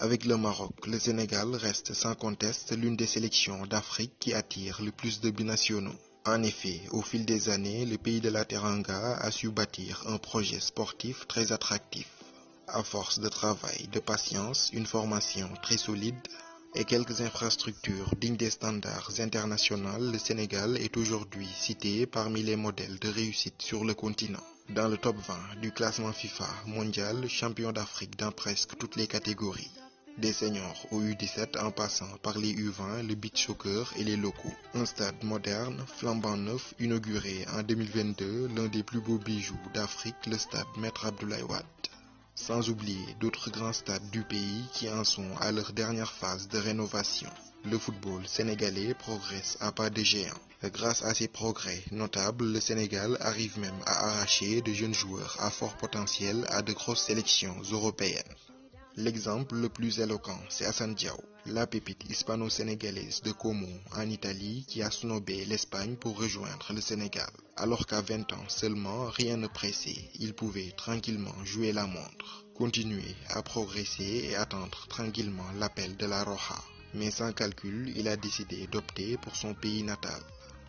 Avec le Maroc, le Sénégal reste sans conteste l'une des sélections d'Afrique qui attire le plus de binationaux. En effet, au fil des années, le pays de la Teranga a su bâtir un projet sportif très attractif. À force de travail, de patience, une formation très solide et quelques infrastructures dignes des standards internationaux, le Sénégal est aujourd'hui cité parmi les modèles de réussite sur le continent. Dans le top 20 du classement FIFA mondial, champion d'Afrique dans presque toutes les catégories. Des seniors au U17 en passant par les U20, le beach soccer et les locaux. Un stade moderne, flambant neuf, inauguré en 2022, l'un des plus beaux bijoux d'Afrique, le stade Maître Abdoulaye Wade. Sans oublier d'autres grands stades du pays qui en sont à leur dernière phase de rénovation. Le football sénégalais progresse à pas de géant. Grâce à ces progrès notables, le Sénégal arrive même à arracher de jeunes joueurs à fort potentiel à de grosses sélections européennes. L'exemple le plus éloquent, c'est Assane Diao, la pépite hispano-sénégalaise de Como en Italie qui a snobé l'Espagne pour rejoindre le Sénégal. Alors qu'à 20 ans seulement, rien ne pressait, il pouvait tranquillement jouer la montre, continuer à progresser et attendre tranquillement l'appel de la Roja. Mais sans calcul, il a décidé d'opter pour son pays natal.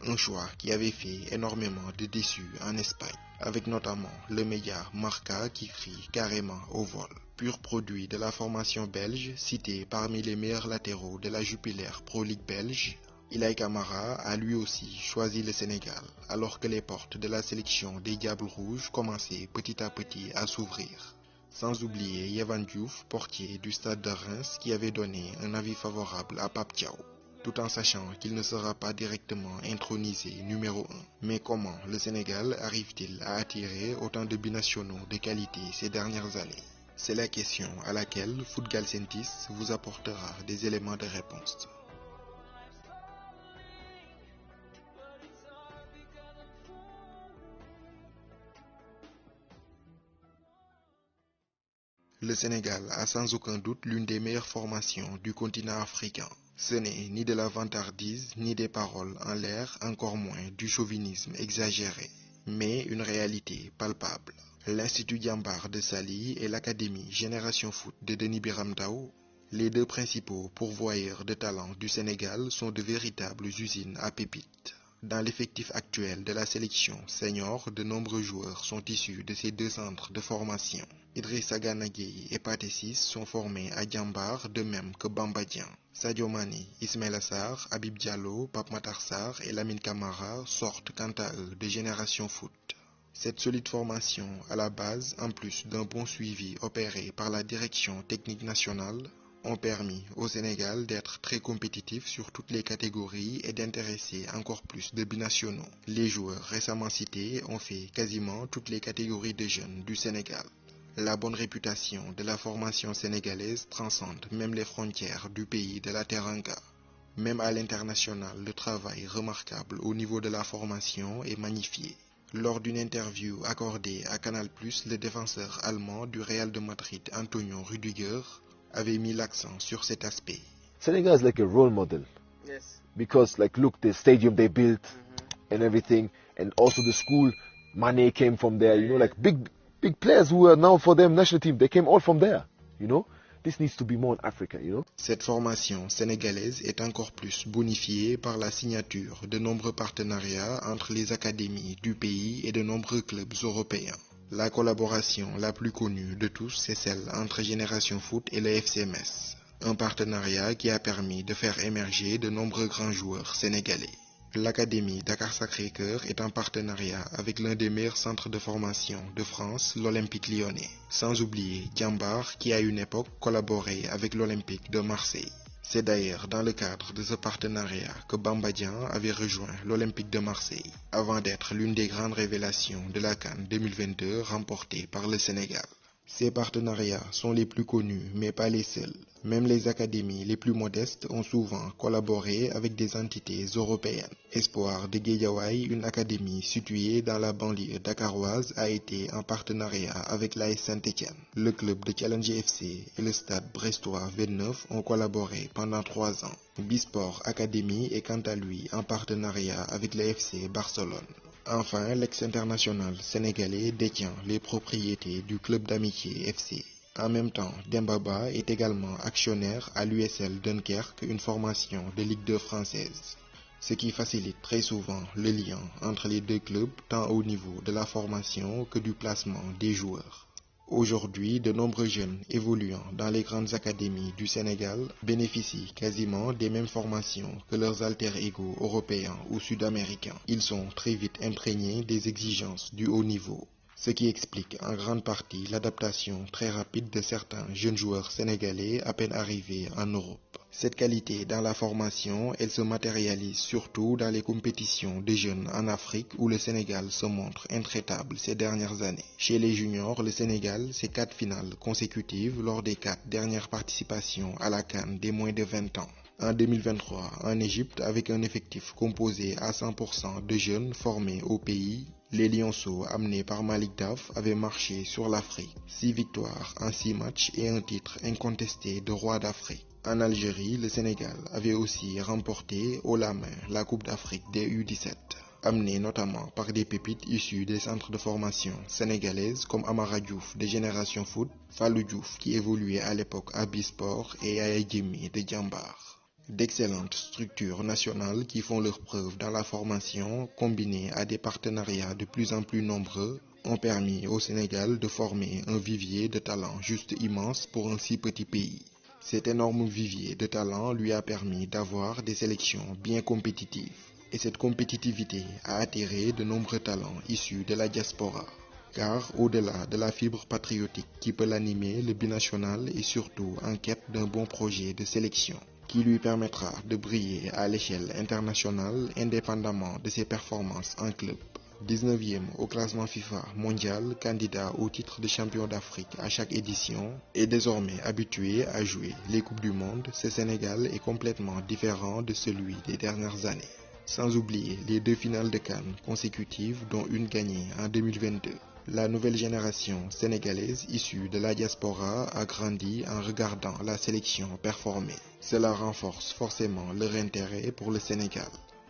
Un choix qui avait fait énormément de déçus en Espagne, avec notamment le média Marca qui crie carrément au vol. Pur produit de la formation belge, cité parmi les meilleurs latéraux de la Jupiler Pro League belge, Ilaï Camara a lui aussi choisi le Sénégal, alors que les portes de la sélection des Diables Rouges commençaient petit à petit à s'ouvrir. Sans oublier Yvan Diouf, portier du stade de Reims, qui avait donné un avis favorable à Pape Thiaw, tout en sachant qu'il ne sera pas directement intronisé numéro 1. Mais comment le Sénégal arrive-t-il à attirer autant de binationaux de qualité ces dernières années? C'est la question à laquelle Footgal Sentis vous apportera des éléments de réponse. Le Sénégal a sans aucun doute l'une des meilleures formations du continent africain. Ce n'est ni de la vantardise, ni des paroles en l'air, encore moins du chauvinisme exagéré, mais une réalité palpable. L'Institut Diambar de Saly et l'Académie Génération Foot de Denis Biramdao, les deux principaux pourvoyeurs de talents du Sénégal, sont de véritables usines à pépites. Dans l'effectif actuel de la sélection senior, de nombreux joueurs sont issus de ces deux centres de formation. Idrissa Gana Gueye et Pathé Ciss sont formés à Diambar, de même que Bamba Dieng. Sadio Mané, Ismaïla Sarr, Habib Diallo, Pape Matar Sarr et Lamine Camara sortent quant à eux de Génération Foot. Cette solide formation à la base, en plus d'un bon suivi opéré par la direction technique nationale, ont permis au Sénégal d'être très compétitif sur toutes les catégories et d'intéresser encore plus de binationaux. Les joueurs récemment cités ont fait quasiment toutes les catégories de jeunes du Sénégal. La bonne réputation de la formation sénégalaise transcende même les frontières du pays de la Teranga. Même à l'international, le travail remarquable au niveau de la formation est magnifié. Lors d'une interview accordée à Canal+, le défenseur allemand du Real de Madrid, Antonio Rüdiger, avait mis l'accent sur cet aspect. Senegal is like a role model. Yes. Because like look, the stadium they built and everything, and also the school, Mane came from there, you know, like big players who are now for them national team, they came all from there, you know. This needs to be more in Africa, you know. Cette formation sénégalaise est encore plus bonifiée par la signature de nombreux partenariats entre les académies du pays et de nombreux clubs européens. La collaboration la plus connue de tous, c'est celle entre Génération Foot et le FC Metz. Un partenariat qui a permis de faire émerger de nombreux grands joueurs sénégalais. L'Académie Dakar Sacré-Cœur est en partenariat avec l'un des meilleurs centres de formation de France, l'Olympique Lyonnais. Sans oublier Diambar qui à une époque collaborait avec l'Olympique de Marseille. C'est d'ailleurs dans le cadre de ce partenariat que Bamba Dieng avait rejoint l'Olympique de Marseille, avant d'être l'une des grandes révélations de la CAN 2022 remportée par le Sénégal. Ces partenariats sont les plus connus, mais pas les seuls. Même les académies les plus modestes ont souvent collaboré avec des entités européennes. Espoir de Guédiawaye, une académie située dans la banlieue dakaroise, a été en partenariat avec l'AS Saint-Étienne. Le club de Challenge FC et le stade brestois 29 ont collaboré pendant 3 ans. Bisport Academy est quant à lui en partenariat avec le FC Barcelone. Enfin, l'ex-international sénégalais détient les propriétés du club d'amitié FC. En même temps, Demba Ba est également actionnaire à l'USL Dunkerque, une formation de Ligue 2 française, ce qui facilite très souvent le lien entre les deux clubs tant au niveau de la formation que du placement des joueurs. Aujourd'hui, de nombreux jeunes évoluant dans les grandes académies du Sénégal bénéficient quasiment des mêmes formations que leurs alter-ego européens ou sud-américains. Ils sont très vite imprégnés des exigences du haut niveau, ce qui explique en grande partie l'adaptation très rapide de certains jeunes joueurs sénégalais à peine arrivés en Europe. Cette qualité dans la formation, elle se matérialise surtout dans les compétitions de jeunes en Afrique où le Sénégal se montre intraitable ces dernières années. Chez les juniors, le Sénégal, c'est 4 finales consécutives lors des 4 dernières participations à la CAN des moins de 20 ans. En 2023, en Égypte, avec un effectif composé à 100% de jeunes formés au pays, les Lionceaux, amenés par Malick Daf, avaient marché sur l'Afrique. 6 victoires en 6 matchs et un titre incontesté de roi d'Afrique. En Algérie, le Sénégal avait aussi remporté haut la main la Coupe d'Afrique des U17, amené notamment par des pépites issues des centres de formation sénégalaises comme Amara Diouf de Génération Foot, Fallou Diouf qui évoluait à l'époque à Bisport et Yaya Djemi de Djambar. D'excellentes structures nationales qui font leurs preuves dans la formation, combinées à des partenariats de plus en plus nombreux, ont permis au Sénégal de former un vivier de talent juste immense pour un si petit pays. Cet énorme vivier de talent lui a permis d'avoir des sélections bien compétitives. Et cette compétitivité a attiré de nombreux talents issus de la diaspora. Car au-delà de la fibre patriotique qui peut l'animer, le binational est surtout en quête d'un bon projet de sélection qui lui permettra de briller à l'échelle internationale indépendamment de ses performances en club. 19e au classement FIFA mondial, candidat au titre de champion d'Afrique à chaque édition, et désormais habitué à jouer les Coupes du Monde, ce Sénégal est complètement différent de celui des dernières années. Sans oublier les 2 finales de CAN consécutives dont une gagnée en 2022. La nouvelle génération sénégalaise issue de la diaspora a grandi en regardant la sélection performer. Cela renforce forcément leur intérêt pour le Sénégal.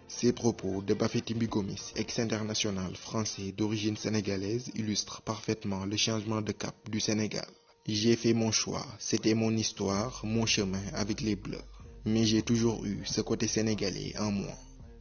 Ces propos de Bafétimbi Gomis, ex-international français d'origine sénégalaise, illustrent parfaitement le changement de cap du Sénégal. J'ai fait mon choix, c'était mon histoire, mon chemin avec les Bleus. Mais j'ai toujours eu ce côté sénégalais en moi.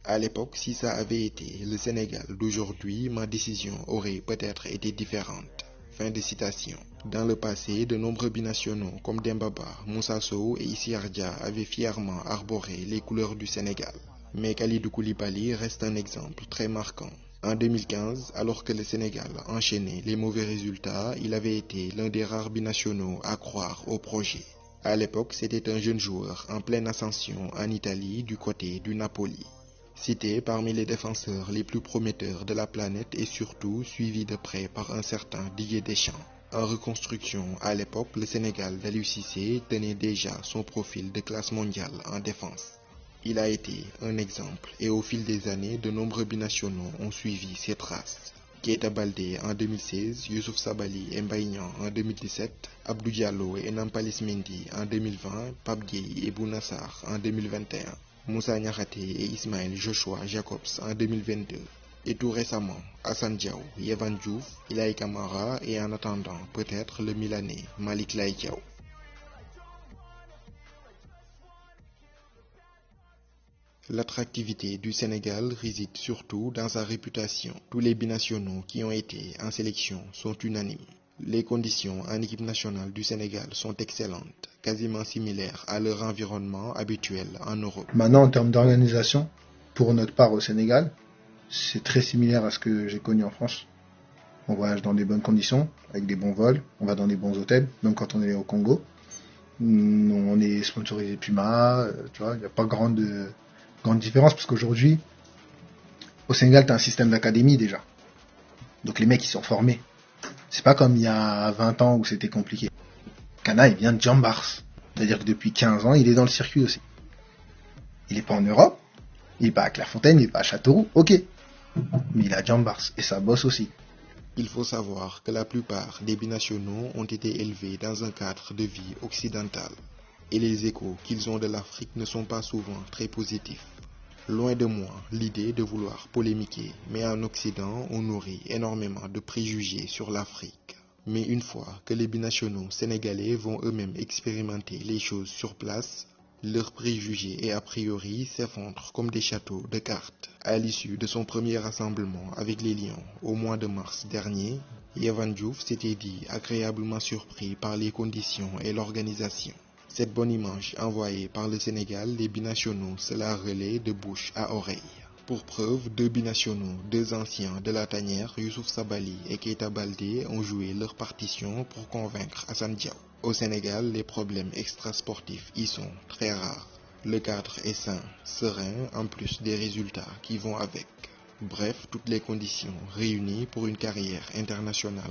À l'époque, si ça avait été le Sénégal d'aujourd'hui, ma décision aurait peut-être été différente. Fin de citation. Dans le passé, de nombreux binationaux comme Demba Ba, Moussa Sow et Issi Ardia avaient fièrement arboré les couleurs du Sénégal. Mais Kalidou Koulibaly reste un exemple très marquant. En 2015, alors que le Sénégal enchaînait les mauvais résultats, il avait été l'un des rares binationaux à croire au projet. À l'époque, c'était un jeune joueur en pleine ascension en Italie du côté du Napoli. Cité parmi les défenseurs les plus prometteurs de la planète et surtout suivi de près par un certain Didier Deschamps. En reconstruction, à l'époque, le Sénégal d'Aliou Cissé tenait déjà son profil de classe mondiale en défense. Il a été un exemple et au fil des années, de nombreux binationaux ont suivi ses traces. Keita Baldé en 2016, Youssouf Sabaly et Mbaye Niang en 2017, Abdou Diallo et Nampalys Mendy en 2020, Pape Gueye et Bouna Sarr en 2021. Moussa Niakhaté et Ismaël Joshua Jacobs en 2022. Et tout récemment, Assane Diao, Yehvan Diouf, Ilaï Kamara et en attendant peut-être le Milanais Malick Laye Diaw. L'attractivité du Sénégal réside surtout dans sa réputation. Tous les binationaux qui ont été en sélection sont unanimes. Les conditions en équipe nationale du Sénégal sont excellentes, quasiment similaires à leur environnement habituel en Europe. Maintenant, en termes d'organisation, pour notre part au Sénégal, c'est très similaire à ce que j'ai connu en France. On voyage dans des bonnes conditions, avec des bons vols, on va dans des bons hôtels, même quand on est au Congo. On est sponsorisé Puma, tu vois, il n'y a pas grande différence, parce qu'aujourd'hui, au Sénégal, tu as un système d'académie déjà. Donc les mecs, ils sont formés. C'est pas comme il y a 20 ans où c'était compliqué. Kana, il vient de Djambars. C'est-à-dire que depuis 15 ans, il est dans le circuit aussi. Il n'est pas en Europe, il n'est pas à Clairefontaine, il n'est pas à Châteauroux, ok. Mais il est à Djambars, et ça bosse aussi. Il faut savoir que la plupart des binationaux ont été élevés dans un cadre de vie occidental. Et les échos qu'ils ont de l'Afrique ne sont pas souvent très positifs. Loin de moi l'idée de vouloir polémiquer, mais en Occident, on nourrit énormément de préjugés sur l'Afrique. Mais une fois que les binationaux sénégalais vont eux-mêmes expérimenter les choses sur place, leurs préjugés et a priori s'effondrent comme des châteaux de cartes. À l'issue de son premier rassemblement avec les Lions au mois de mars dernier, Yehvan Diouf s'était dit agréablement surpris par les conditions et l'organisation. Cette bonne image envoyée par le Sénégal, les binationaux se la relaient de bouche à oreille. Pour preuve, 2 binationaux, 2 anciens de la tanière, Youssouf Sabaly et Keita Baldé, ont joué leur partition pour convaincre Assane Diao. Au Sénégal, les problèmes extrasportifs y sont très rares. Le cadre est sain, serein, en plus des résultats qui vont avec. Bref, toutes les conditions réunies pour une carrière internationale